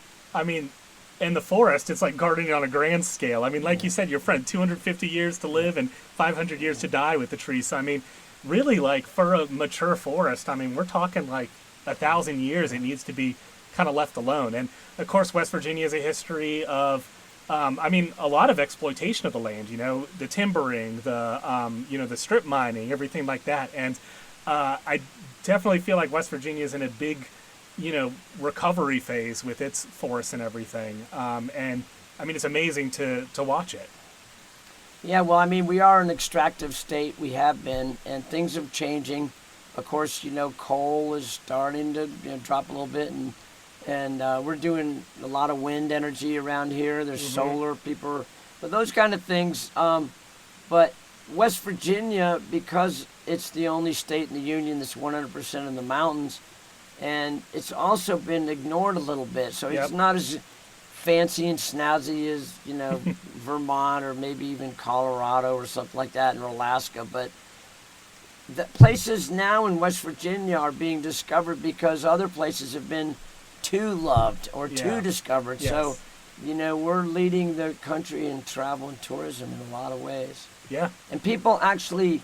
in the forest, it's like gardening on a grand scale. I mean, like you said, your friend, 250 years to live and 500 years to die with the trees. So, really, like, for a mature forest, we're talking like 1,000 years. It needs to be kind of left alone. And, of course, West Virginia has a history of, a lot of exploitation of the land, the timbering, the strip mining, everything like that. And I definitely feel like West Virginia is in a big recovery phase with its forests and everything. And it's amazing to watch it. Yeah, well, we are an extractive state. We have been, and things are changing. Of course, coal is starting to drop a little bit, and we're doing a lot of wind energy around here. There's solar, but those kind of things. But West Virginia, because it's the only state in the union that's 100% in the mountains, and it's also been ignored a little bit. So it's not as fancy and snazzy as, Vermont or maybe even Colorado or something like that, or Alaska. But the places now in West Virginia are being discovered because other places have been too loved or too discovered. Yes. So, we're leading the country in travel and tourism in a lot of ways. Yeah. And people actually,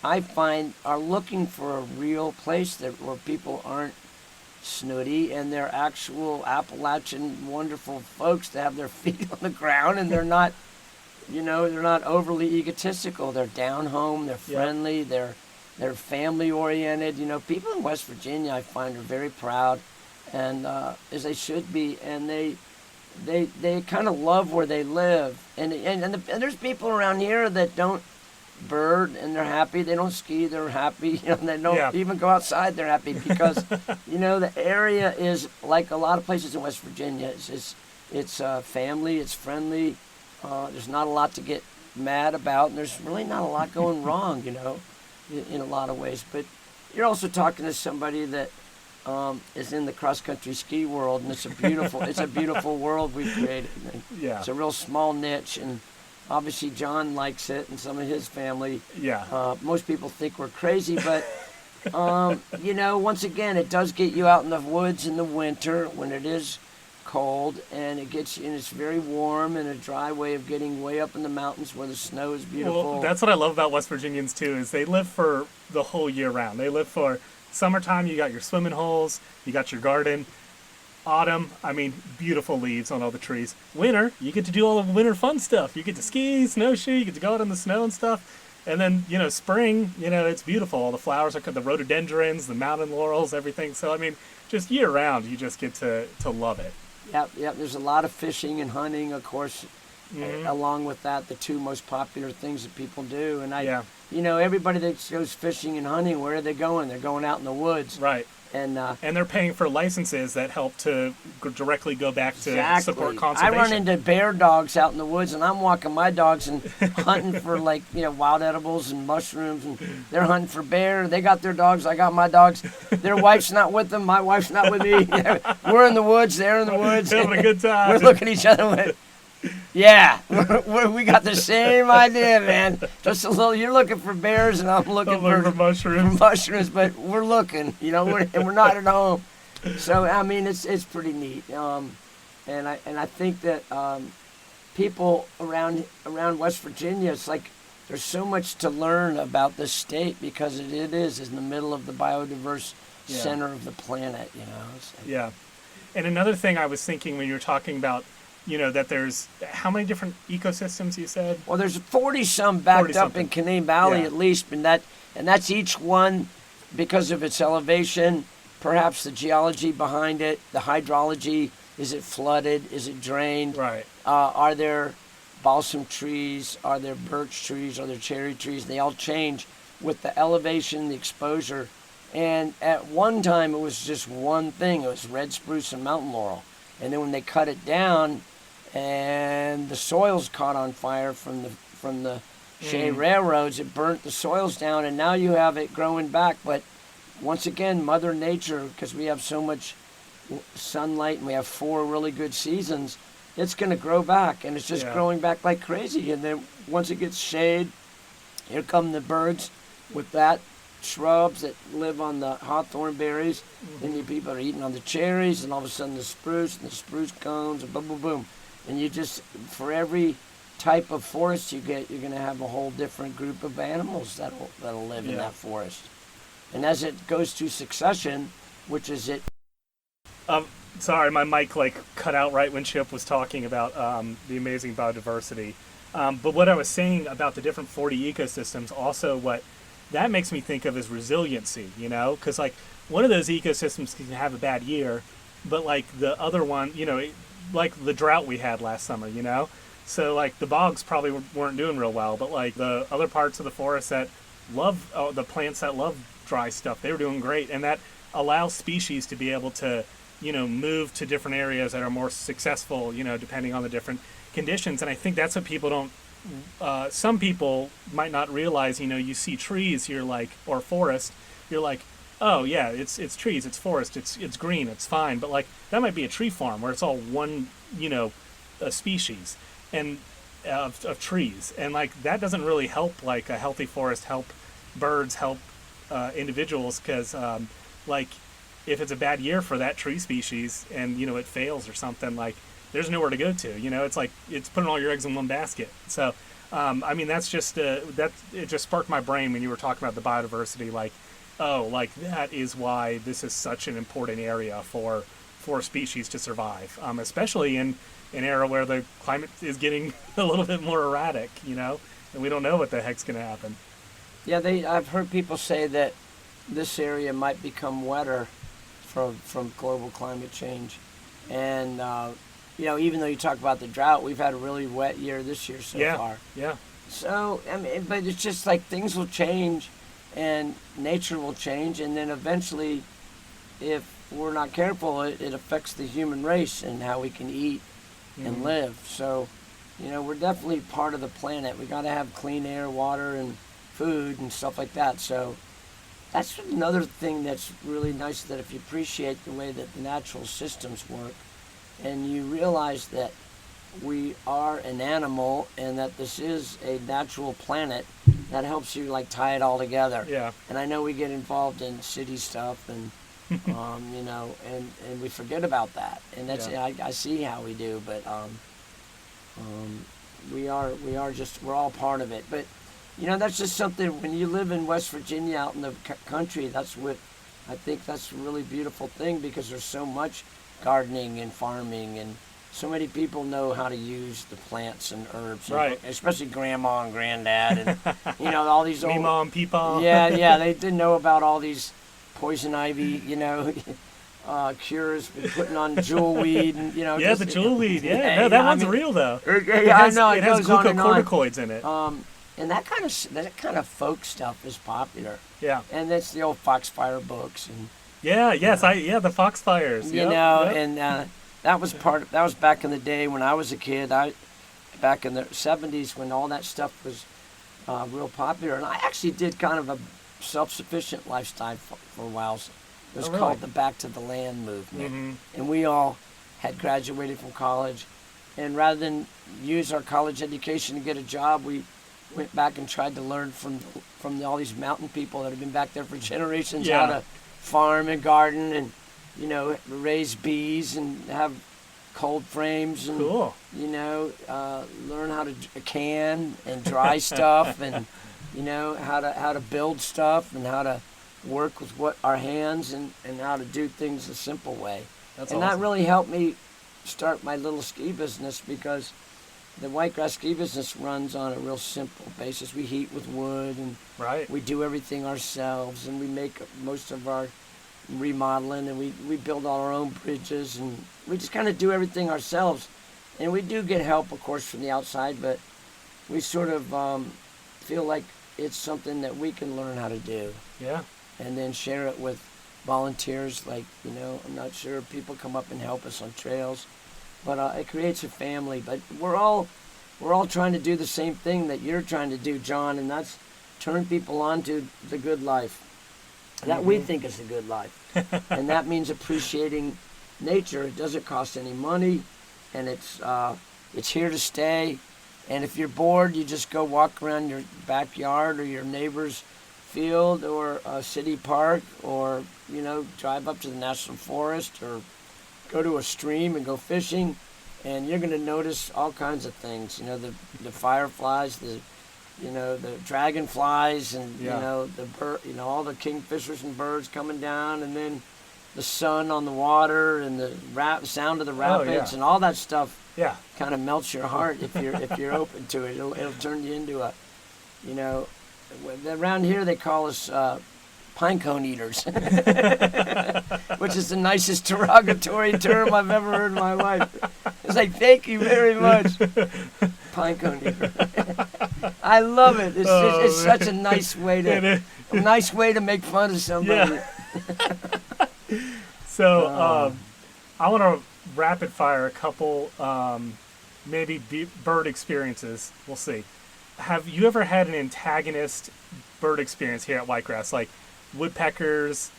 I find, are looking for a real place where people aren't snooty and they're actual Appalachian wonderful folks that have their feet on the ground, and they're not, they're not overly egotistical. They're down home, they're friendly, they're family oriented. People in West Virginia, I find, are very proud, and as they should be, and they kind of love where they live. And there's people around here that don't bird and they're happy. They don't ski, they're happy. They don't even go outside, they're happy because the area is like a lot of places in West Virginia. It's family, it's friendly. There's not a lot to get mad about, and there's really not a lot going wrong, in a lot of ways. But you're also talking to somebody that is in the cross-country ski world, and it's a beautiful world we've created. It's a real small niche, and Obviously, John likes it, and some of his family. Yeah. Most people think we're crazy, but once again, it does get you out in the woods in the winter when it is cold, and it's very warm and a dry way of getting way up in the mountains where the snow is beautiful. Well, that's what I love about West Virginians too, is they live for the whole year round. They live for summertime. You got your swimming holes, you got your garden. Autumn, beautiful leaves on all the trees. Winter, you get to do all the winter fun stuff. You get to ski, snowshoe, you get to go out in the snow and stuff. And then, spring, it's beautiful. All the flowers the rhododendrons, the mountain laurels, everything. So, just year round, you just get to love it. Yep. There's a lot of fishing and hunting, of course. Along with that, the two most popular things that people do. And everybody that goes fishing and hunting, where are they going? They're going out in the woods. Right. And they're paying for licenses that help to directly go back to support conservation. I run into bear dogs out in the woods, and I'm walking my dogs and hunting for wild edibles and mushrooms, and they're hunting for bear. They got their dogs, I got my dogs. Their wife's not with them, my wife's not with me. We're in the woods, they're in the woods. Having a good time. We're looking at each other with, yeah, we got the same idea, man. Just a little. You're looking for bears, and I'm looking for mushrooms. But we're looking, and we're not at home. So it's pretty neat. And I think that people around West Virginia, it's like there's so much to learn about this state because it is in the middle of the biodiverse center of the planet. Yeah, and another thing I was thinking when you were talking about. That there's how many different ecosystems you said? Well, there's 40-some backed up in Canaan Valley at least, and that's each one because of its elevation, perhaps the geology behind it, the hydrology. Is it flooded? Is it drained? Right. Are there balsam trees? Are there birch trees? Are there cherry trees? They all change with the elevation, the exposure. And at one time, it was just one thing. It was red spruce and mountain laurel. And then when they cut it down, and the soils caught on fire from the shade railroads, it burnt the soils down, and now you have it growing back. But once again, Mother Nature, because we have so much sunlight and we have 4 really good seasons, it's going to grow back, and it's just growing back like crazy. And then once it gets shade, here come the birds with that. Shrubs that live on the hawthorn berries, then you people are eating on the cherries, and all of a sudden the spruce and the spruce cones, and boom, boom, boom. And you just, for every type of forest you get, you're going to have a whole different group of animals that'll live in that forest. And as it goes to succession, which is it... Sorry, my mic cut out right when Chip was talking about the amazing biodiversity. But what I was saying about the different 40 ecosystems, also what that makes me think of is resiliency, because one of those ecosystems can have a bad year, but the other one, like the drought we had last summer, so the bogs probably weren't doing real well, but the other parts of the forest that love the plants that love dry stuff, they were doing great, and that allows species to be able to move to different areas that are more successful, depending on the different conditions. And I think that's what people don't. Some people might not realize, you see trees, or forest, you're like, oh yeah, it's trees, it's forest, it's green, it's fine. But that might be a tree farm where it's all one, a species and of trees, and that doesn't really help a healthy forest help birds, help individuals, because if it's a bad year for that tree species and it fails or something, there's nowhere to go to. It's putting all your eggs in one basket. So, that's just it just sparked my brain when you were talking about the biodiversity. That is why this is such an important area for species to survive, especially in an era where the climate is getting a little bit more erratic, and we don't know what the heck's going to happen. Yeah, I've heard people say that this area might become wetter from global climate change, and even though you talk about the drought, we've had a really wet year this year so far. Yeah. So, but it's just things will change and nature will change, and then eventually, if we're not careful, it affects the human race and how we can eat and live. So, we're definitely part of the planet. We got to have clean air, water, and food and stuff like that. So that's another thing that's really nice, that if you appreciate the way that the natural systems work, and you realize that we are an animal and that this is a natural planet that helps you like tie it all together. Yeah. And I know we get involved in city stuff and you know, and we forget about that. And that's I see how we do, but we are just we're all part of it. But you know, that's just something when you live in West Virginia out in the country, that's what I think that's a really beautiful thing because there's so much gardening and farming and so many people know how to use the plants and herbs, right? Especially grandma and granddad, and you know all these old Mom, peepaw. Yeah, they didn't know about all these poison ivy, you know, cures, putting on jewelweed, and you know. Yeah, the jewelweed. Yeah, no, that one's real though. Yeah, I know. It has glucocorticoids in it. And that kind of folk stuff is popular. Yeah. And that's the old Foxfire books and. The Foxfires. You know, and. That was back in the day when I was a kid. Back in the 70s when all that stuff was real popular, and I actually did kind of a self-sufficient lifestyle for a while. It was called the Back to the Land movement, and we all had graduated from college, and rather than use our college education to get a job, we went back and tried to learn from all these mountain people that have been back there for generations how to farm and garden and. You know, raise bees and have cold frames and, you know, learn how to can and dry stuff and, you know, how to build stuff and how to work with our hands and how to do things a simple way. That's awesome. That really helped me start my little ski business because the Whitegrass ski business runs on a real simple basis. We heat with wood and we do everything ourselves and we make most of our remodeling and we build all our own bridges and we just kind of do everything ourselves, and we do get help of course from the outside, but we sort of feel like it's something that we can learn how to do and then share it with volunteers. Like, you know, I'm not sure if people come up and help us on trails, but it creates a family. But we're all trying to do the same thing that you're trying to do, John, and that's turn people on to the good life that we think is a good life. And that means appreciating nature. It doesn't cost any money, and it's here to stay. And if you're bored, you just go walk around your backyard or your neighbor's field or a city park, or, you know, drive up to the national forest or go to a stream and go fishing, and you're going to notice all kinds of things. You know, the fireflies, the dragonflies, and you know, the bird, you know, all the kingfishers and birds coming down, and then the sun on the water and the sound of the rapids and all that stuff. Yeah, kind of melts your heart if you're open to it. It'll turn you into a, you know, around here they call us pine cone eaters, which is the nicest derogatory term I've ever heard in my life. It's like, thank you very much, pine cone eater. I love it. It's such a nice way to make fun of somebody. Yeah. So I want to rapid fire a couple maybe bird experiences. We'll see. Have you ever had an antagonist bird experience here at Whitegrass? Like woodpeckers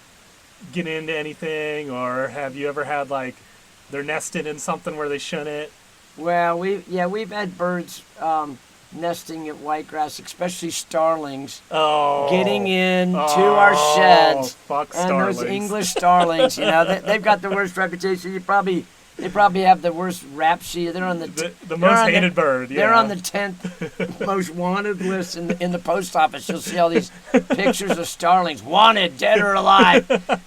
get into anything, or have you ever had like they're nested in something where they shouldn't? Well, we've had birds nesting at Whitegrass, especially starlings, getting into our sheds. And those English starlings, you know, they've got the worst reputation. They probably have the worst rap sheet. They're on the most hated bird. Yeah. They're on the 10th most wanted list in the post office. You'll see all these pictures of starlings, wanted, dead or alive,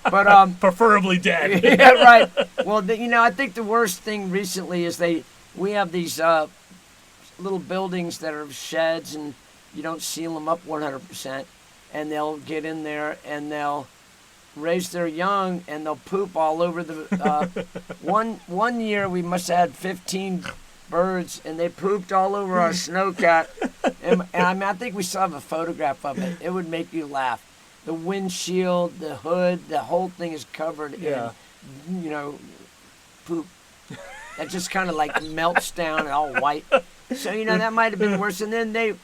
but preferably dead. Yeah, right. Well, you know, I think the worst thing recently is we have these little buildings that are sheds, and you don't seal them up 100%, and they'll get in there and they'll raise their young and they'll poop all over the one year we must have had 15 birds, and they pooped all over our snowcat, and I mean, I think we still have a photograph of it. It would make you laugh. The windshield, the hood, the whole thing is covered in, you know, poop. That just kind of like melts down and all white. So, you know, that might have been worse. And then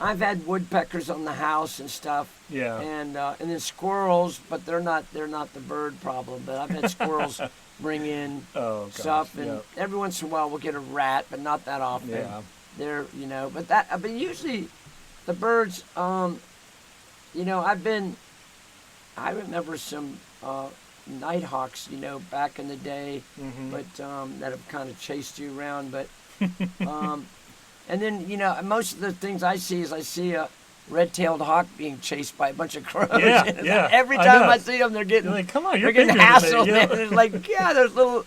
I've had woodpeckers on the house and stuff. Yeah. And then squirrels, but they're not the bird problem. But I've had squirrels bring in Oh, gosh. stuff, and Yep. every once in a while we'll get a rat, but not that often. Yeah. They're, but usually the birds, I remember some nighthawks, back in the day, Mm-hmm. but that have kind of chased you around. But and then most of the things I see is a red-tailed hawk being chased by a bunch of crows. Yeah, And it's yeah, like every I time know. I see them, they're getting You're like, come on, you're they're getting bigger than hassled. me, you know? And it's like, yeah, those little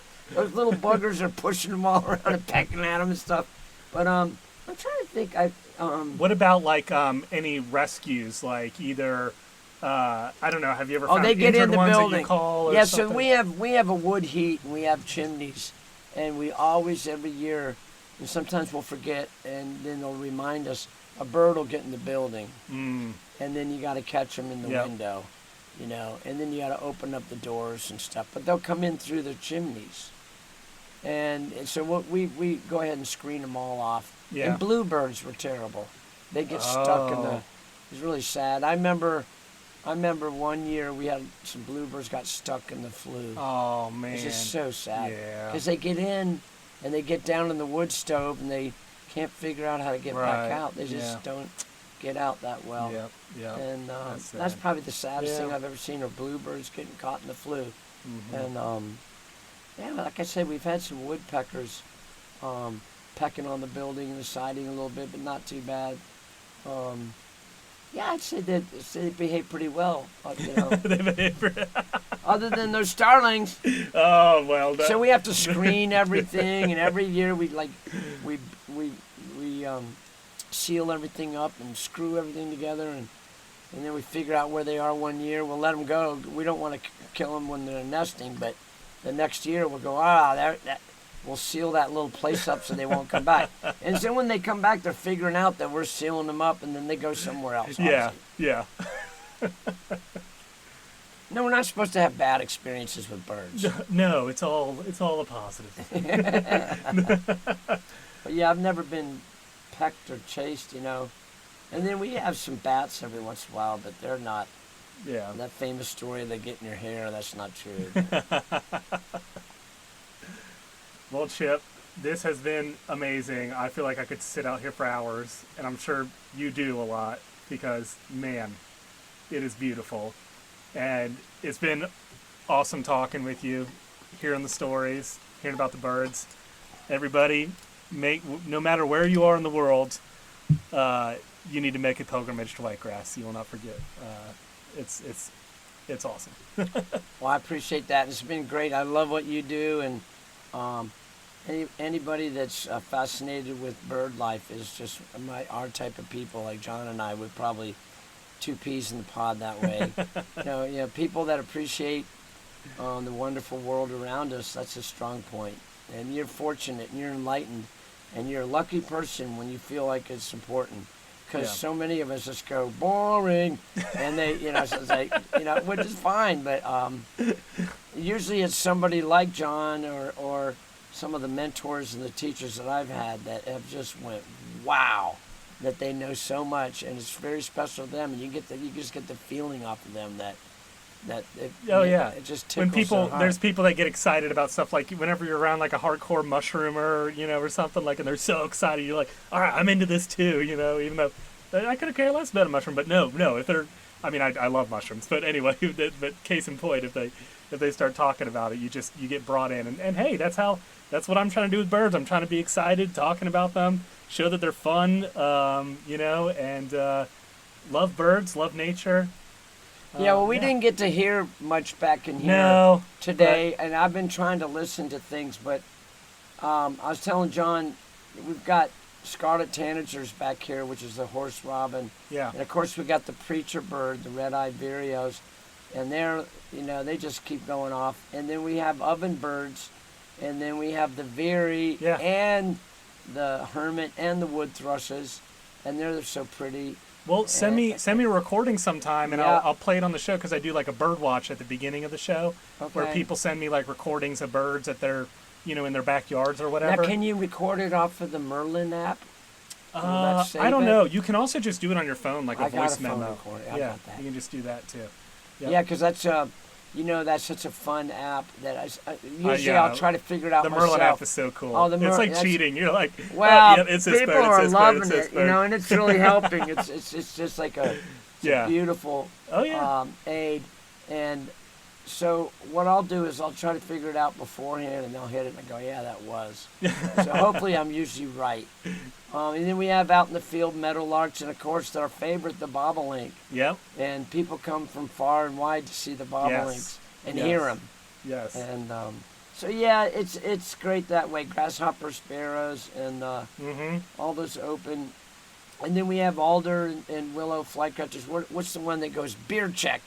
buggers are pushing them all around and pecking at them and stuff. But I'm trying to think. What about like any rescues? Like either I don't know. Have you ever found they get injured in the ones that building. you call? Or Yeah, something? so we have a wood heat and we have chimneys, and we always every year, and sometimes we'll forget, and then they'll remind us. A bird will get in the building, and then you got to catch them in the Yep. window, and then you got to open up the doors and stuff. But they'll come in through the chimneys, and so we go ahead and screen them all off. Yeah. And bluebirds were terrible. They get stuck in the. Oh. It was really sad. I remember one year we had some bluebirds got stuck in the flue. Oh man. It's just so sad. Yeah. Because they get in and they get down in the wood stove and they can't figure out how to get Right, back out. They just yeah. don't get out that well. Yep. Yep. And That's that's sad. probably the saddest Yeah. thing I've ever seen are bluebirds getting caught in the flue. Mhm. And like I said, we've had some woodpeckers pecking on the building and the siding a little bit, but not too bad. I'd say they behave pretty well. Other than those starlings. Oh well. So we have to screen everything, and every year we seal everything up and screw everything together, and then we figure out where they are one year. We'll let them go. We don't want to kill them when they're nesting, but the next year we'll go, we'll seal that little place up so they won't come back. And so when they come back, they're figuring out that we're sealing them up, and then they go somewhere else. Yeah. obviously. Yeah. No, we're not supposed to have bad experiences with birds. No, it's all a positive. But yeah, I've never been pecked or chased, And then we have some bats every once in a while, but they're not. Yeah. That famous story they get in your hair, that's not true. Well, Chip, this has been amazing. I feel like I could sit out here for hours, and I'm sure you do a lot because, man, it is beautiful. And it's been awesome talking with you, hearing the stories, hearing about the birds. Everybody, no matter where you are in the world, you need to make a pilgrimage to Whitegrass. You will not forget. It's awesome. Well, I appreciate that. It's been great. I love what you do, and anybody that's fascinated with bird life is just our type of people. Like John and I would probably two peas in the pod that way. People that appreciate the wonderful world around us. That's a strong point. And you're fortunate, and you're enlightened, and you're a lucky person when you feel like it's important. Because so many of us just go boring, and they, so it's like, which is fine. But usually it's somebody like John or some of the mentors and the teachers that I've had that have just went, wow, that they know so much, and it's very special to them, and you just get the feeling off of them that it just tickles when people so hard. there's people that get excited about stuff, like whenever you're around like a hardcore mushroomer, or something, like, and they're so excited, you're like, all right, I'm into this too, even though I could care less about a mushroom. But no, if they're, I love mushrooms, but anyway, but case in point, if they start talking about it, you get brought in, and hey, that's what I'm trying to do with birds. I'm trying to be excited, talking about them, show that they're fun, and love birds, love nature. We didn't get to hear much back in here today, and I've been trying to listen to things, but I was telling John, we've got scarlet tanagers back here, which is the horse robin. Yeah. And of course we got the preacher bird, the red-eyed vireos, and they're, they just keep going off. And then we have oven birds, and then we have the veery and the hermit and the wood thrushes, and they're so pretty. Well, send me a recording sometime, and I'll play it on the show, because I do like a bird watch at the beginning of the show, where people send me like recordings of birds at their, in their backyards or whatever. Now, can you record it off of the Merlin app? I don't know. You can also just do it on your phone, like a voice memo. I got that. You can just do that too. Yep. Yeah, because that's that's such a fun app that usually I'll try to figure it out the myself. Merlin app is so cool. Oh, it's like cheating. You're like, well, it's people are loving it, and it's really helping. It's just like a beautiful aid. And so what I'll do is I'll try to figure it out beforehand, and they'll hit it, and I go, yeah, that was. So hopefully I'm usually right. And then we have out in the field meadowlarks, and of course our favorite, the bobolink. Yep. And people come from far and wide to see the bobolinks and hear them. Yes. And so yeah, it's great that way. Grasshopper, sparrows, and all those open. And then we have alder and willow flycatchers. What's the one that goes beer check?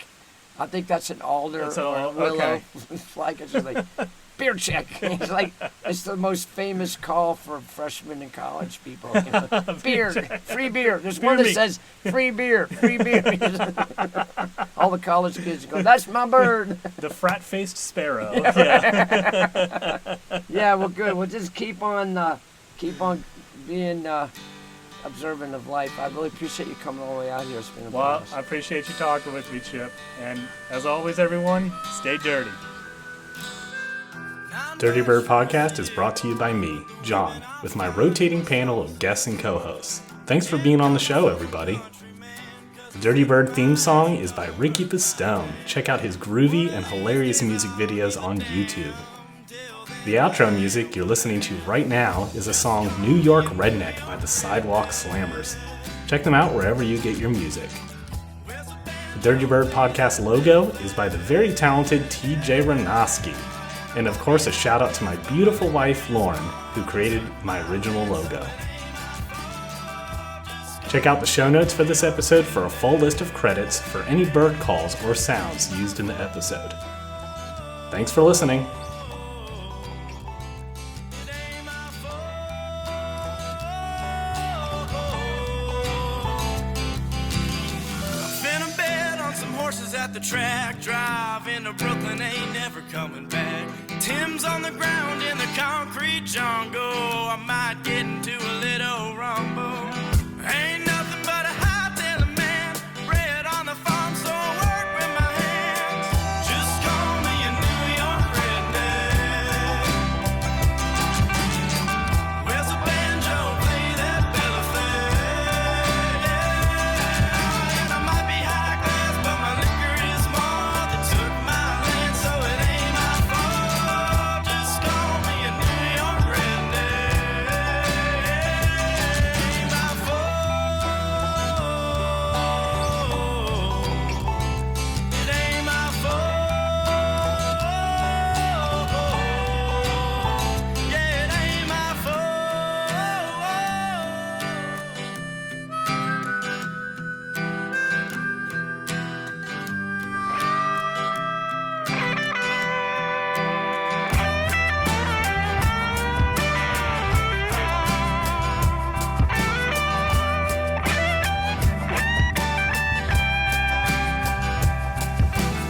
I think that's an alder or willow flycatcher. Like beer check. It's the most famous call for freshmen in college people. Beer, free beer. There's one that says free beer, free beer. All the college kids go, that's my bird. The frat-faced sparrow. Yeah, well, good. We'll just keep on being observant of life. I really appreciate you coming all the way out here. It's been a blast. I appreciate you talking with me, Chip. And as always, everyone, stay dirty. Dirty Bird Podcast is brought to you by me, John, with my rotating panel of guests and co-hosts. Thanks for being on the show, everybody. The Dirty Bird theme song is by Ricky Pistone. Check out his groovy and hilarious music videos on YouTube. The outro music you're listening to right now is a song New York Redneck by the Sidewalk Slammers. Check them out wherever you get your music. The Dirty Bird Podcast logo is by the very talented TJ Ranoski. And of course, a shout out to my beautiful wife, Lauren, who created my original logo. Check out the show notes for this episode for a full list of credits for any bird calls or sounds used in the episode. Thanks for listening. At the track, driving to Brooklyn, ain't never coming back. Tim's on the ground in the concrete jungle. I might get into a little rumble. Ain't nothing but a high-tailing man, bred on the farm, so I work with my hands. Just call me a New York redneck. Where's the banjo? Play that Bella Flag. And I might be high class, but my liquor is more than took my land, so it ain't my fault. Just call me a New York redneck. Ain't my fault. It ain't my fault. Yeah, it ain't my fault.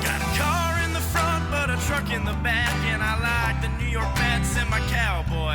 Got a car in the front, but a truck in the back, and I like the New York Mets and my cowboy